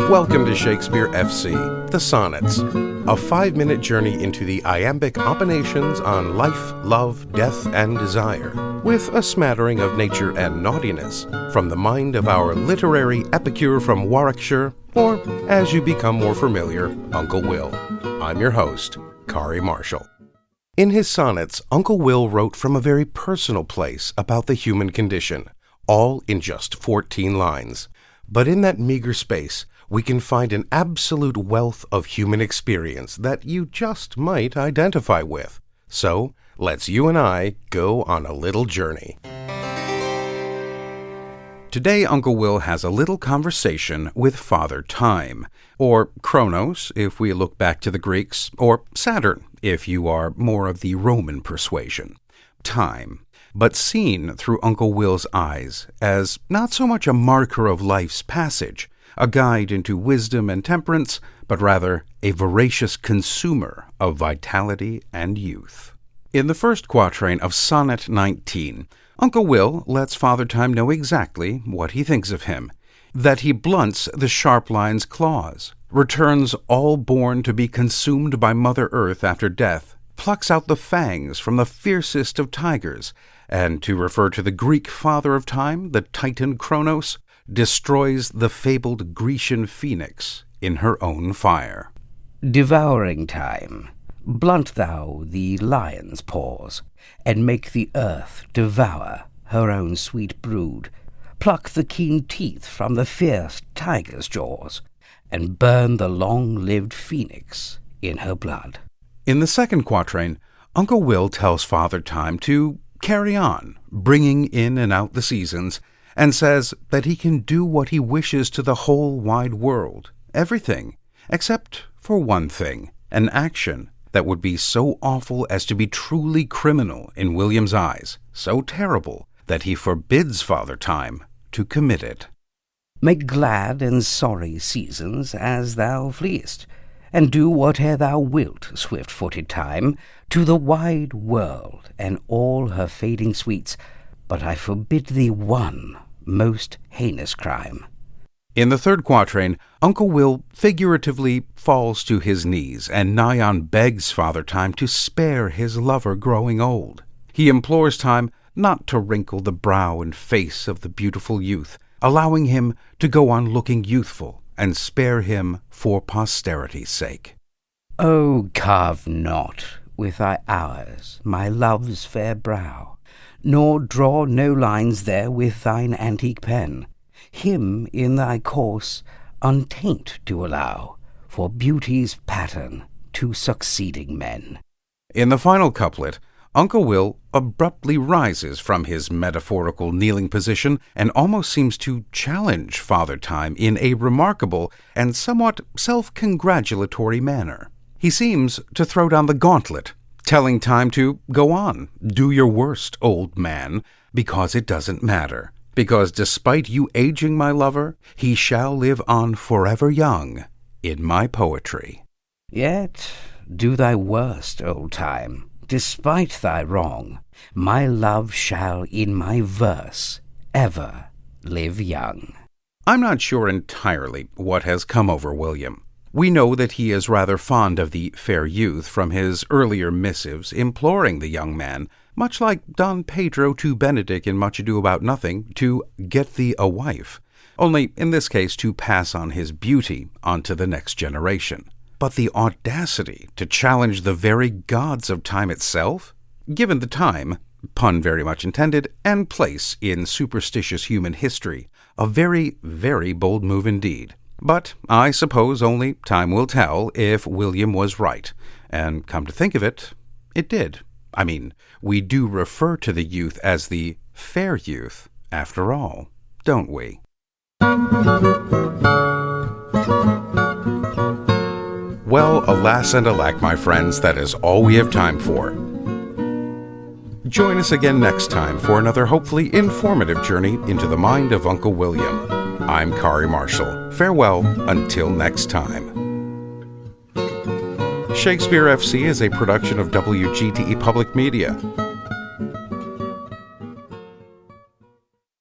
Welcome to Shakespeare FC, the Sonnets, a 5-minute journey into the iambic opinations on life, love, death, and desire, with a smattering of nature and naughtiness, from the mind of our literary epicure from Warwickshire, or, as you become more familiar, Uncle Will. I'm your host, Kari Marshall. In his sonnets, Uncle Will wrote from a very personal place about the human condition, all in just 14 lines. But in that meager space, we can find an absolute wealth of human experience that you just might identify with. So, let's you and I go on a little journey. Today, Uncle Will has a little conversation with Father Time, or Kronos, if we look back to the Greeks, or Saturn, if you are more of the Roman persuasion. Time, but seen through Uncle Will's eyes as not so much a marker of life's passage, a guide into wisdom and temperance, but rather a voracious consumer of vitality and youth. In the first quatrain of Sonnet 19, Uncle Will lets Father Time know exactly what he thinks of him, that he blunts the sharp line's claws, returns all born to be consumed by Mother Earth after death, plucks out the fangs from the fiercest of tigers, and, to refer to the Greek father of time, the Titan Kronos, destroys the fabled Grecian phoenix in her own fire. Devouring Time, blunt thou the lion's paws, and make the earth devour her own sweet brood. Pluck the keen teeth from the fierce tiger's jaws, and burn the long-lived phoenix in her blood. In the second quatrain, Uncle Will tells Father Time to carry on, bringing in and out the seasons, and says that he can do what he wishes to the whole wide world, everything, except for one thing, an action that would be so awful as to be truly criminal in William's eyes, so terrible that he forbids Father Time to commit it. Make glad and sorry seasons as thou fleest, and do whate'er thou wilt, swift-footed Time, to the wide world and all her fading sweets, but I forbid thee one most heinous crime. In the third quatrain, Uncle Will figuratively falls to his knees, and nigh on begs Father Time to spare his lover growing old. He implores Time not to wrinkle the brow and face of the beautiful youth, allowing him to go on looking youthful, and spare him for posterity's sake. Oh, carve not with thy hours my love's fair brow, nor draw no lines there with thine antique pen. Him in thy course untaint to allow, for beauty's pattern to succeeding men. In the final couplet, Uncle Will abruptly rises from his metaphorical kneeling position and almost seems to challenge Father Time in a remarkable and somewhat self-congratulatory manner. He seems to throw down the gauntlet, telling Time to go on, do your worst, old man, because it doesn't matter. Because despite you aging, my lover, he shall live on forever young in my poetry. Yet do thy worst, old Time, despite thy wrong. My love shall in my verse ever live young. I'm not sure entirely what has come over William. We know that he is rather fond of the fair youth from his earlier missives imploring the young man, much like Don Pedro to Benedict in Much Ado About Nothing, to get thee a wife, only in this case to pass on his beauty onto the next generation. But the audacity to challenge the very gods of time itself? Given the time, pun very much intended, and place in superstitious human history, a very, very bold move indeed. But I suppose only time will tell if William was right, and come to think of it, it did. I mean, we do refer to the youth as the fair youth, after all, don't we? Well, alas and alack, my friends, that is all we have time for. Join us again next time for another hopefully informative journey into the mind of Uncle William. I'm Kari Marshall. Farewell until next time. Shakespeare FC is a production of WGTE Public Media.